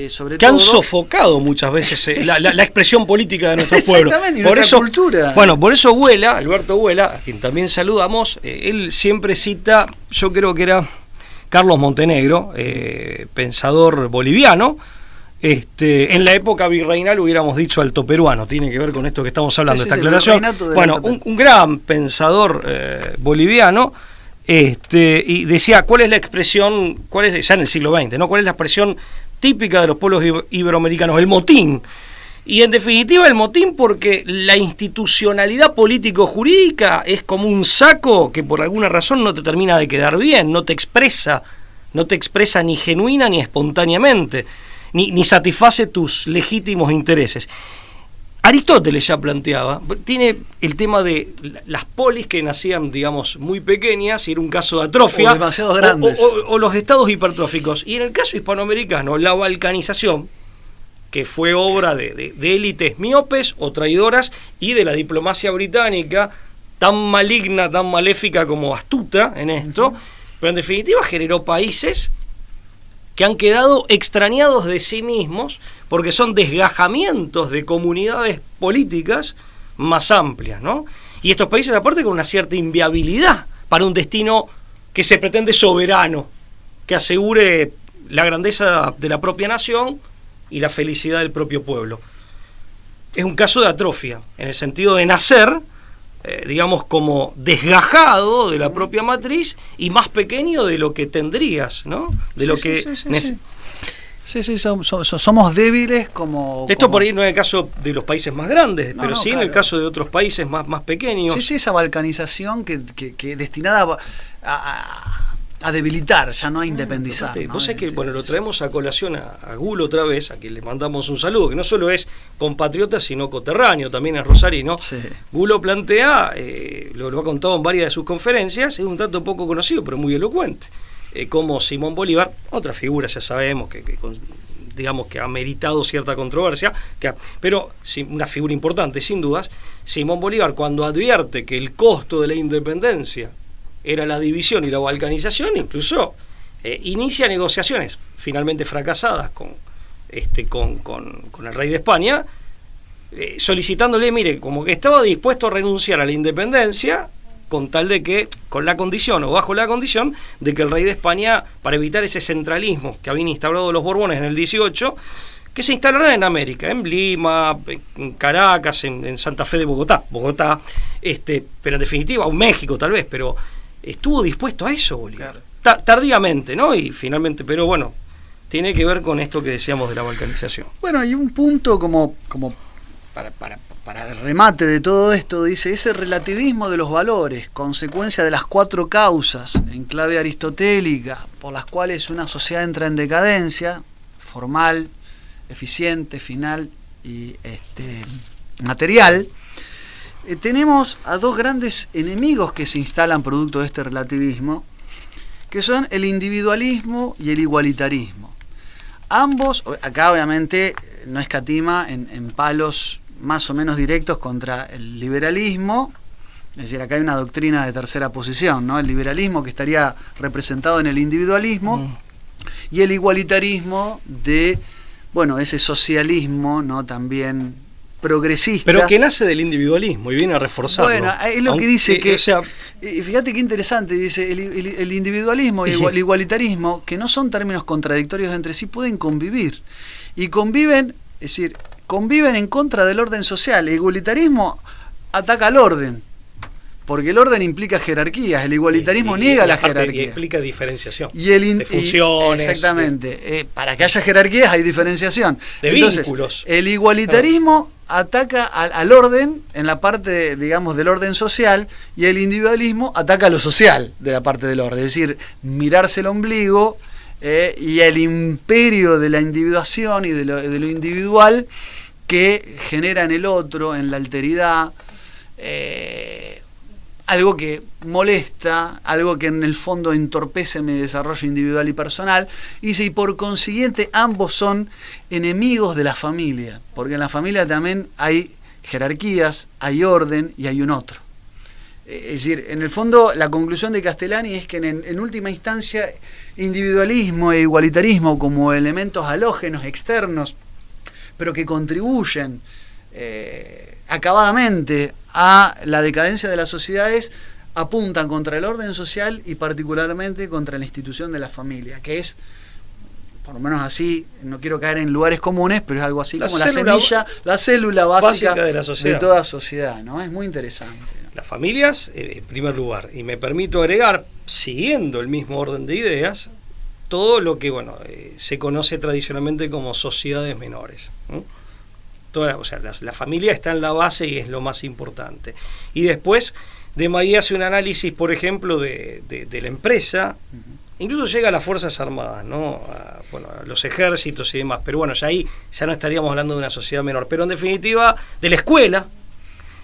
sobre que todo... han sofocado muchas veces la expresión política de nuestro pueblo. Exactamente, y nuestra cultura. Bueno, por eso Alberto Huela, a quien también saludamos, él siempre cita, yo creo que era Carlos Montenegro, pensador boliviano. En la época virreinal hubiéramos dicho alto peruano, tiene que ver con esto que estamos hablando, esta aclaración. Bueno, un gran pensador boliviano. Y decía, ¿cuál es la expresión, ya en el siglo XX, ¿no? ¿Cuál es la expresión típica de los pueblos iberoamericanos? El motín. Y en definitiva el motín porque la institucionalidad político-jurídica es como un saco que por alguna razón no te termina de quedar bien, no te expresa ni genuina ni espontáneamente, ni satisface tus legítimos intereses. Aristóteles ya planteaba, tiene el tema de las polis que nacían, digamos, muy pequeñas, y era un caso de atrofia, o demasiado grandes, o los estados hipertróficos. Y en el caso hispanoamericano, la balcanización, que fue obra de élites miopes o traidoras, y de la diplomacia británica, tan maligna, tan maléfica como astuta en esto, pero en definitiva generó países que han quedado extrañados de sí mismos, porque son desgajamientos de comunidades políticas más amplias, ¿no? Y estos países, aparte, con una cierta inviabilidad para un destino que se pretende soberano, que asegure la grandeza de la propia nación y la felicidad del propio pueblo. Es un caso de atrofia, en el sentido de nacer, digamos, como desgajado de la propia matriz y más pequeño de lo que tendrías, ¿no? De lo que somos débiles como... Esto por ahí no es el caso de los países más grandes, pero sí claro. En el caso de otros países más pequeños. Sí, esa balcanización que destinada a debilitar, ya no a independizar. ¿No? Vos sabés que, bueno, lo traemos a colación a Gulo otra vez, a quien le mandamos un saludo, que no solo es compatriota, sino coterráneo, también es rosarino. Sí. Gulo plantea, lo ha contado en varias de sus conferencias, es un dato poco conocido, pero muy elocuente, como Simón Bolívar, otra figura, ya sabemos, digamos que ha meritado cierta controversia, pero una figura importante, sin dudas. Simón Bolívar, cuando advierte que el costo de la independencia era la división y la balcanización, incluso inicia negociaciones finalmente fracasadas con el rey de España, solicitándole, mire, como que estaba dispuesto a renunciar a la independencia con tal de que, con la condición o bajo la condición de que el rey de España, para evitar ese centralismo que habían instaurado los Borbones en el 18, que se instalaran en América, en Lima, en Caracas, en Santa Fe de Bogotá, pero en definitiva, o México tal vez, pero estuvo dispuesto a eso, Bolívar. Claro. Tardíamente, ¿no? Y finalmente, pero bueno, tiene que ver con esto que decíamos de la balcanización. Bueno, y un punto como para el remate de todo esto, dice, ese relativismo de los valores, consecuencia de las 4 causas en clave aristotélica, por las cuales una sociedad entra en decadencia, formal, eficiente, final y material, tenemos a 2 grandes enemigos que se instalan producto de este relativismo, que son el individualismo y el igualitarismo. Ambos, acá obviamente no escatima en palos más o menos directos contra el liberalismo, es decir, acá hay una doctrina de tercera posición, ¿no? El liberalismo que estaría representado en el individualismo y el igualitarismo de, bueno, ese socialismo, ¿no? También progresista. Pero que nace del individualismo y viene a reforzarlo. Bueno, es lo que dice que, fíjate qué interesante, dice, el individualismo y el igualitarismo, que no son términos contradictorios entre sí, pueden convivir. Y conviven, es decir, conviven en contra del orden social. El igualitarismo ataca al orden, porque el orden implica jerarquías, el igualitarismo niega la jerarquía. Y explica diferenciación de funciones. Exactamente. Para que haya jerarquías hay diferenciación. De vínculos. El igualitarismo ataca al orden en la parte, digamos, del orden social, y el individualismo ataca a lo social de la parte del orden. Es decir, mirarse el ombligo y el imperio de la individuación y de lo individual que genera en el otro, en la alteridad, algo que molesta, algo que en el fondo entorpece mi desarrollo individual y personal, y por consiguiente ambos son enemigos de la familia, porque en la familia también hay jerarquías, hay orden y hay un otro. Es decir, en el fondo la conclusión de Castellani es que en última instancia individualismo e igualitarismo como elementos halógenos externos, pero que contribuyen acabadamente a la decadencia de las sociedades, apuntan contra el orden social y particularmente contra la institución de la familia, que es, por lo menos así, no quiero caer en lugares comunes, pero es algo así como la semilla, la célula básica de toda sociedad, ¿no? Es muy interesante, ¿no? Las familias, en primer lugar, y me permito agregar, siguiendo el mismo orden de ideas, todo lo que se conoce tradicionalmente como sociedades menores, ¿no? La familia está en la base y es lo más importante. Y después, de Maí hace un análisis, por ejemplo, de la empresa, incluso llega a las Fuerzas Armadas, ¿no? A los ejércitos y demás. Pero ya ahí ya no estaríamos hablando de una sociedad menor. Pero en definitiva, de la escuela,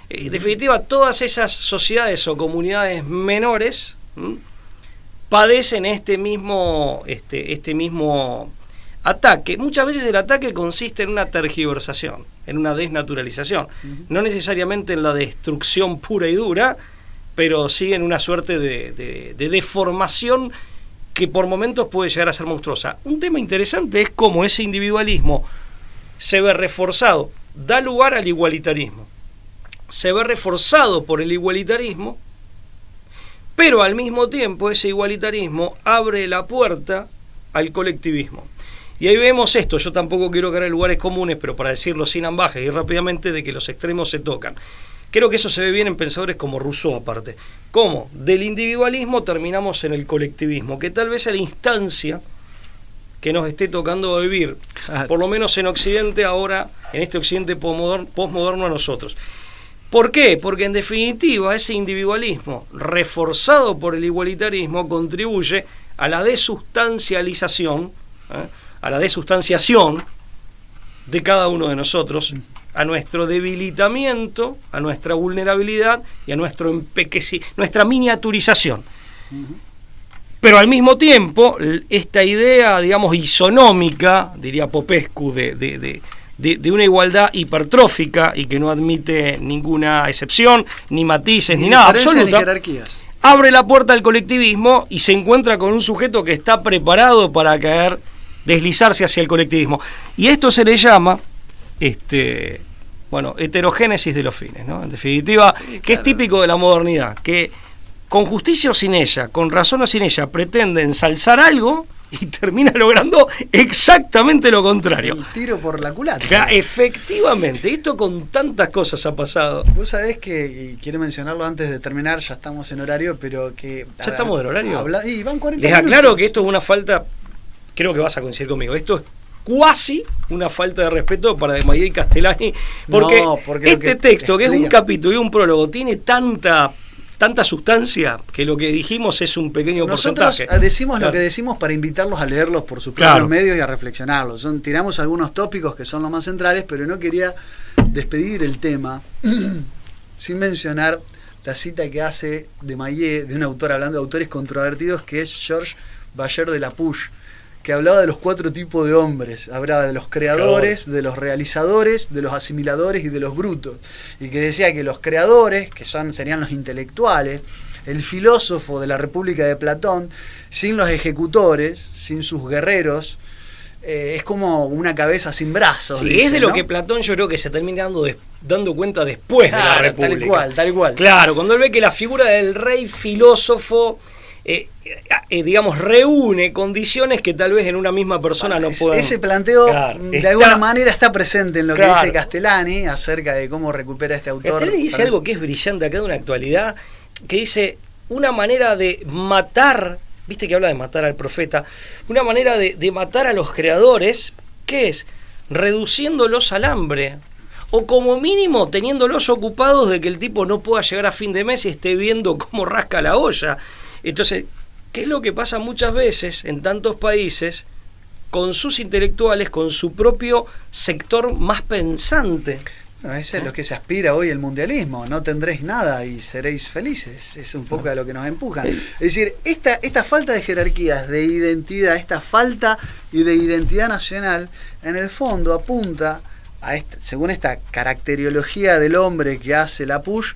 en definitiva, todas esas sociedades o comunidades menores padecen este mismo ataque. Muchas veces el ataque consiste en una tergiversación, en una desnaturalización, no necesariamente en la destrucción pura y dura, pero sí en una suerte de deformación que por momentos puede llegar a ser monstruosa. Un tema interesante es cómo ese individualismo se ve reforzado, da lugar al igualitarismo, se ve reforzado por el igualitarismo, pero al mismo tiempo ese igualitarismo abre la puerta al colectivismo. Y ahí vemos esto, yo tampoco quiero caer en lugares comunes, pero para decirlo sin ambajes y rápidamente, de que los extremos se tocan. Creo que eso se ve bien en pensadores como Rousseau aparte. ¿Cómo? Del individualismo terminamos en el colectivismo, que tal vez es la instancia que nos esté tocando vivir, por lo menos en Occidente ahora, en este Occidente posmoderno a nosotros. ¿Por qué? Porque en definitiva ese individualismo, reforzado por el igualitarismo, contribuye a la desustancialización, a la desustanciación de cada uno de nosotros, a nuestro debilitamiento, a nuestra vulnerabilidad y a nuestra miniaturización. Pero al mismo tiempo, esta idea, digamos, isonómica, diría Popescu, de una igualdad hipertrófica y que no admite ninguna excepción, ni matices, ni nada, absoluta, ni jerarquías, abre la puerta al colectivismo y se encuentra con un sujeto que está preparado para caer, deslizarse hacia el colectivismo. Y esto se le llama, heterogénesis de los fines, ¿no? En definitiva, sí, que es típico de la modernidad, que con justicia o sin ella, con razón o sin ella, pretende ensalzar algo y termina logrando exactamente lo contrario. El tiro por la culata. Efectivamente, esto con tantas cosas ha pasado. Vos sabés que, y quiero mencionarlo antes de terminar, ya estamos en horario, pero que... ¿Ya estamos en horario? Y van 40 Les minutos. aclaro que esto es una falta, creo que vas a coincidir conmigo, esto es cuasi una falta de respeto para Desmayé y Castellani, porque este texto, que es un capítulo y un prólogo, tiene tanta sustancia que lo que dijimos es un pequeño porcentaje. Nosotros decimos lo que decimos para invitarlos a leerlos por sus propios medios y a reflexionarlos. Tiramos algunos tópicos que son los más centrales, pero no quería despedir el tema sin mencionar la cita que hace Desmayé, de un autor hablando de autores controvertidos, que es Georges Bayer de Lapouche, que hablaba de los 4 tipos de hombres. Hablaba de los creadores, de los realizadores, de los asimiladores y de los brutos. Y que decía que los creadores, que serían los intelectuales, el filósofo de la República de Platón, sin los ejecutores, sin sus guerreros, es como una cabeza sin brazos. Sí, dice, es de lo que Platón yo creo que se termina dando cuenta después de la República. Tal cual. Claro, cuando él ve que la figura del rey filósofo... digamos, reúne condiciones que tal vez en una misma persona no puedan... Ese planteo, de alguna manera, está presente en lo que dice Castellani acerca de cómo recupera este autor. Castellani dice algo que es brillante acá de una actualidad, que dice una manera de matar, viste que habla de matar al profeta, una manera de matar a los creadores, ¿qué es? Reduciéndolos al hambre, o como mínimo teniéndolos ocupados de que el tipo no pueda llegar a fin de mes y esté viendo cómo rasca la olla. Entonces, ¿qué es lo que pasa muchas veces en tantos países con sus intelectuales, con su propio sector más pensante? Bueno, eso es lo que se aspira hoy el mundialismo. No tendréis nada y seréis felices. Es un poco a lo que nos empujan. Es decir, esta falta de jerarquías, de identidad, esta falta y de identidad nacional, en el fondo apunta, según esta caracteriología del hombre que hace Lapouche,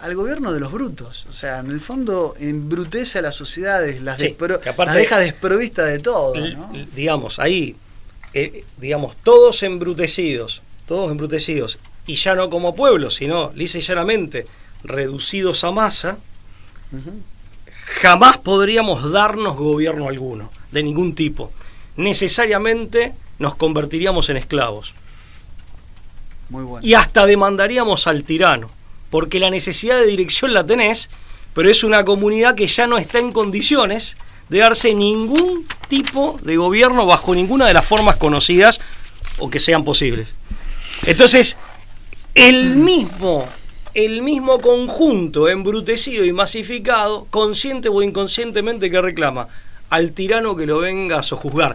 al gobierno de los brutos. O sea, en el fondo embrutece a las sociedades, las deja desprovistas de todo, ¿no? Digamos, ahí, todos embrutecidos, y ya no como pueblo, sino lisa y llanamente reducidos a masa, jamás podríamos darnos gobierno alguno, de ningún tipo. Necesariamente nos convertiríamos en esclavos. Muy bueno. Y hasta demandaríamos al tirano, porque la necesidad de dirección la tenés, pero es una comunidad que ya no está en condiciones de darse ningún tipo de gobierno bajo ninguna de las formas conocidas o que sean posibles. Entonces, el mismo conjunto embrutecido y masificado, consciente o inconscientemente, que reclama al tirano que lo venga a sojuzgar,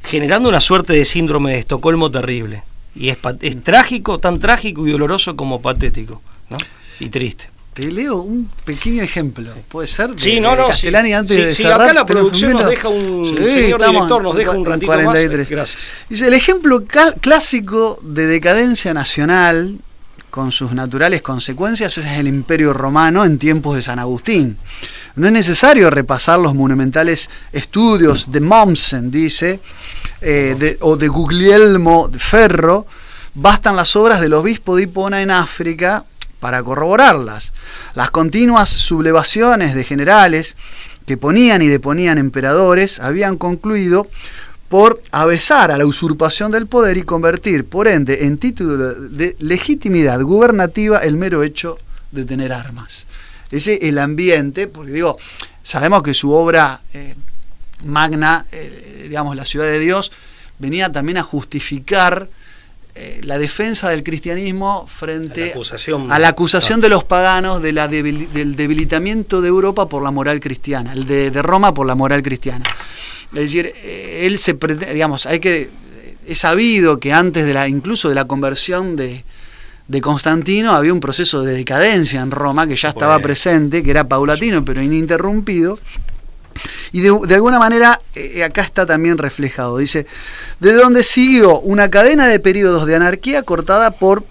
generando una suerte de síndrome de Estocolmo terrible. Y es trágico, tan trágico y doloroso como patético, ¿no? Y triste. Te leo un pequeño ejemplo, ¿puede ser? Sí, Castellani, antes de cerrar. Acá la producción nos deja señor director nos deja un ratito 43. Más. Gracias. Dice, el ejemplo clásico de decadencia nacional, con sus naturales consecuencias, es el Imperio Romano en tiempos de San Agustín. No es necesario repasar los monumentales estudios de Mommsen, dice, o de Guglielmo Ferro. Bastan las obras del obispo de Hipona en África para corroborarlas. Las continuas sublevaciones de generales que ponían y deponían emperadores habían concluido por avesar a la usurpación del poder y convertir, por ende, en título de legitimidad gubernativa el mero hecho de tener armas. Ese es el ambiente, porque sabemos que su obra magna, La Ciudad de Dios, venía también a justificar la defensa del cristianismo frente a la acusación de los paganos del debilitamiento de Europa por la moral cristiana, el de Roma por la moral cristiana. Es decir, él es sabido que antes incluso de la conversión de Constantino había un proceso de decadencia en Roma que ya estaba presente, que era paulatino pero ininterrumpido. Y de alguna manera acá está también reflejado. Dice, de donde siguió una cadena de periodos de anarquía cortada por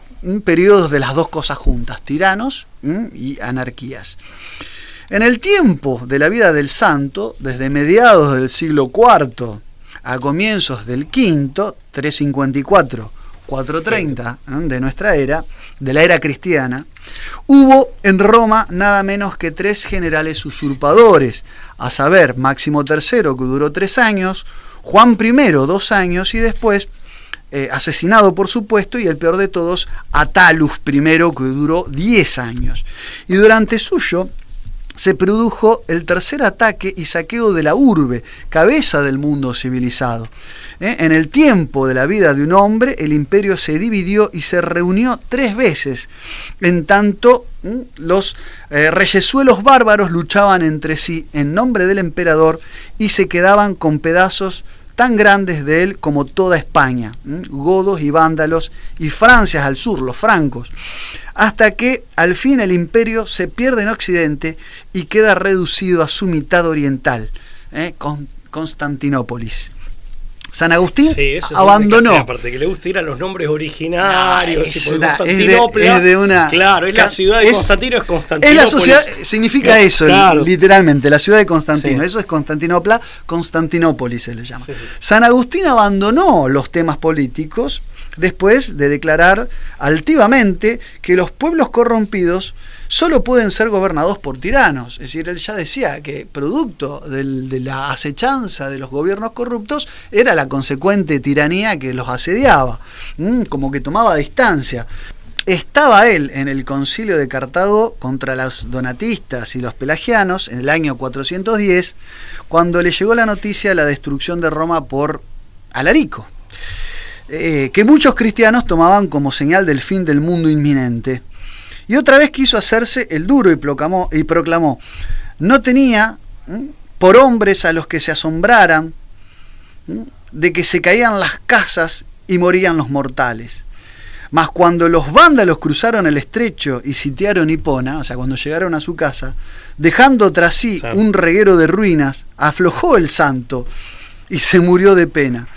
periodos de las dos cosas juntas, tiranos y anarquías. En el tiempo de la vida del santo, desde mediados del siglo IV a comienzos del V, 354, 430 de nuestra era, de la era cristiana, hubo en Roma nada menos que 3 generales usurpadores, a saber, Máximo III, que duró 3 años, Juan I, 2 años, y después, asesinado por supuesto, y el peor de todos, Attalus I, que duró 10 años. Y durante suyo se produjo el tercer ataque y saqueo de la urbe, cabeza del mundo civilizado. En el tiempo de la vida de un hombre, el imperio se dividió y se reunió 3 veces, en tanto los reyesuelos bárbaros luchaban entre sí en nombre del emperador y se quedaban con pedazos tan grandes de él como toda España, godos y vándalos, y Francia al sur, los francos, hasta que al fin el imperio se pierde en Occidente y queda reducido a su mitad oriental, Constantinópolis. San Agustín abandonó. Aparte que le gusta ir a los nombres originarios. Claro, es la ciudad de Constantino, es Constantinópolis. Es la sociedad, significa eso, claro. Literalmente, la ciudad de Constantino. Sí. Eso es Constantinopla, Constantinópolis se le llama. Sí. San Agustín abandonó los temas políticos después de declarar altivamente que los pueblos corrompidos solo pueden ser gobernados por tiranos. Es decir, él ya decía que producto de la acechanza de los gobiernos corruptos era la consecuente tiranía que los asediaba, como que tomaba distancia. Estaba él en el concilio de Cartago contra los donatistas y los pelagianos en el año 410, cuando le llegó la noticia de la destrucción de Roma por Alarico, que muchos cristianos tomaban como señal del fin del mundo inminente. Y otra vez quiso hacerse el duro y proclamó, no tenía por hombres a los que se asombraran de que se caían las casas y morían los mortales. Mas cuando los vándalos cruzaron el estrecho y sitiaron Hipona, o sea, cuando llegaron a su casa, dejando tras sí un reguero de ruinas, aflojó el santo y se murió de pena.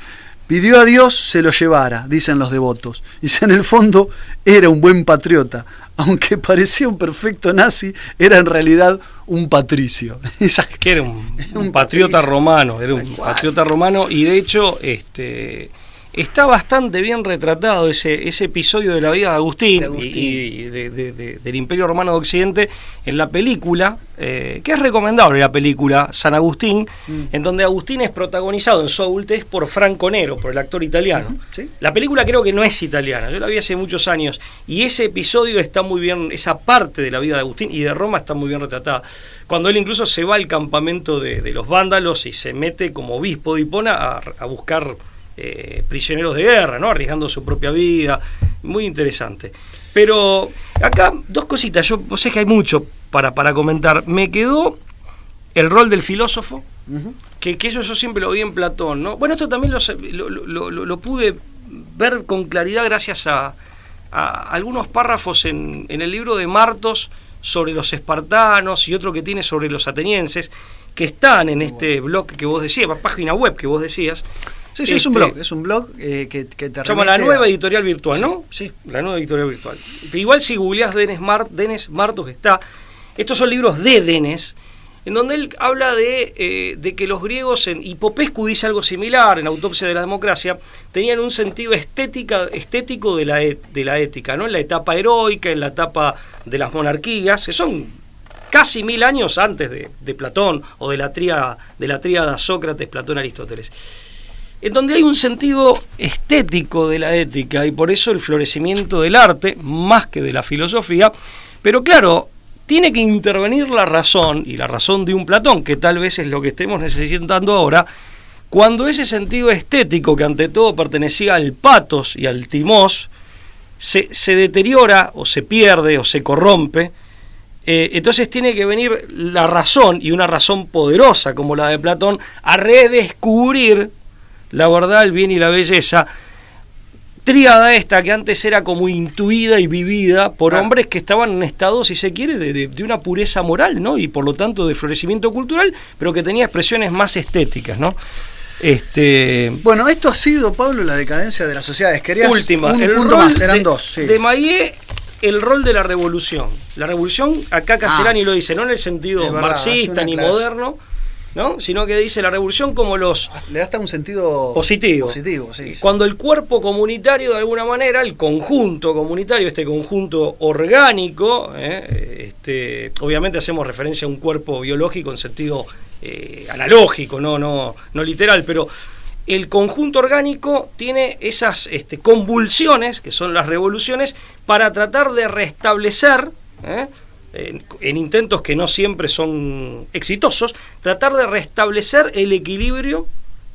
Pidió a Dios se lo llevara, dicen los devotos. Y en el fondo era un buen patriota. Aunque parecía un perfecto nazi, era en realidad un patricio. Que era un patriota romano, era un patriota romano, y de hecho está bastante bien retratado ese episodio de la vida de Agustín. Y del Imperio Romano de Occidente en la película, que es recomendable, la película San Agustín, en donde Agustín es protagonizado en su adultez por Franco Nero, por el actor italiano. ¿Sí? La película creo que no es italiana, yo la vi hace muchos años, y ese episodio está muy bien, esa parte de la vida de Agustín y de Roma está muy bien retratada. Cuando él incluso se va al campamento de los vándalos y se mete como obispo de Hipona a buscar prisioneros de guerra, ¿no? Arriesgando su propia vida, muy interesante. Pero acá 2 cositas, yo sé que hay mucho para comentar. Me quedó el rol del filósofo, que eso yo siempre lo vi en Platón, ¿no? Bueno, esto también lo pude ver con claridad gracias a algunos párrafos en el libro de Martos sobre los espartanos y otro que tiene sobre los atenienses, que están en este blog que vos decías, página web que vos decías. Sí, es un blog que te llama La Nueva Editorial Virtual, sí, ¿no? Sí. La Nueva Editorial Virtual. Igual si googleás Denis Martos está. Estos son libros de Denis, en donde él habla de que los griegos, y Popescu dice algo similar en Autopsia de la Democracia, tenían un sentido estético de la ética, ¿no? En la etapa heroica, en la etapa de las monarquías, que son casi 1000 años antes de Platón, o de la tríada Sócrates, Platón, Aristóteles, en donde hay un sentido estético de la ética, y por eso el florecimiento del arte, más que de la filosofía. Pero claro, tiene que intervenir la razón, y la razón de un Platón, que tal vez es lo que estemos necesitando ahora, cuando ese sentido estético, que ante todo pertenecía al patos y al timós, se deteriora o se pierde o se corrompe, entonces tiene que venir la razón, y una razón poderosa como la de Platón, a redescubrir la verdad, el bien y la belleza, tríada esta que antes era como intuida y vivida por hombres que estaban en estado, si se quiere, de una pureza moral, ¿no? Y por lo tanto de florecimiento cultural, pero que tenía expresiones más estéticas, ¿no? Bueno, esto ha sido, Pablo, la decadencia de las sociedades. Querías última, un el punto rol más, eran dos. Sí. De Mayet, el rol de la revolución. La revolución, acá Castellani lo dice, no en el sentido verdad, marxista ni moderno, ¿no? Sino que dice la revolución como los... Le da hasta un sentido positivo, sí. Cuando el cuerpo comunitario, de alguna manera, el conjunto comunitario, este conjunto orgánico, obviamente hacemos referencia a un cuerpo biológico en sentido analógico, no literal, pero el conjunto orgánico tiene esas convulsiones, que son las revoluciones, para tratar de restablecer, en intentos que no siempre son exitosos, tratar de restablecer el equilibrio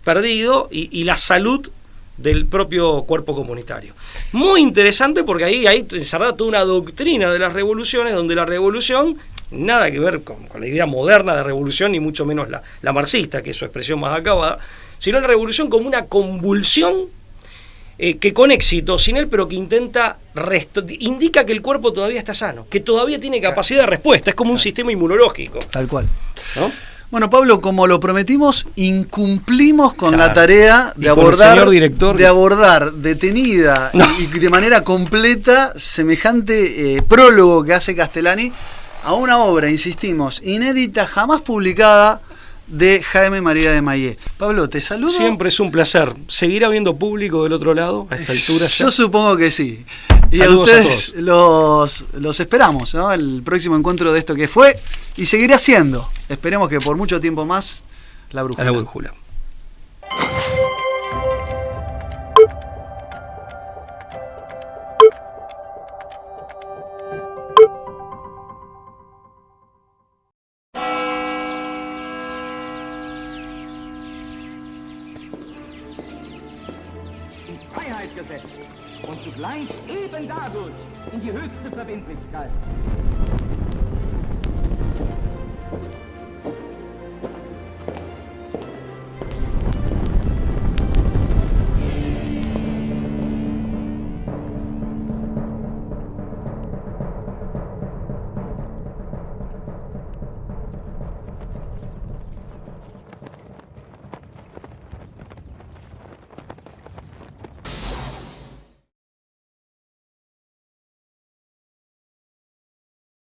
perdido y la salud del propio cuerpo comunitario. Muy interesante, porque ahí hay encerrada toda una doctrina de las revoluciones, donde la revolución, nada que ver con la idea moderna de revolución, ni mucho menos la marxista, que es su expresión más acabada, sino la revolución como una convulsión que con éxito, sin él, pero que indica que el cuerpo todavía está sano, que todavía tiene capacidad de respuesta, es como un sistema inmunológico. Tal cual. ¿No? Bueno, Pablo, como lo prometimos, incumplimos con la tarea de abordar detenida y de manera completa semejante prólogo que hace Castellani a una obra, insistimos, inédita, jamás publicada, de Jaime María de Mayet. Pablo, te saludo. Siempre es un placer. ¿Seguirá habiendo público del otro lado a esta altura? Yo supongo que sí. Y saludos a ustedes los esperamos, ¿no? El próximo encuentro de esto que fue y seguirá siendo. Esperemos que por mucho tiempo más, La Brújula. La Brújula. Und zugleich eben dadurch in die höchste Verbindlichkeit.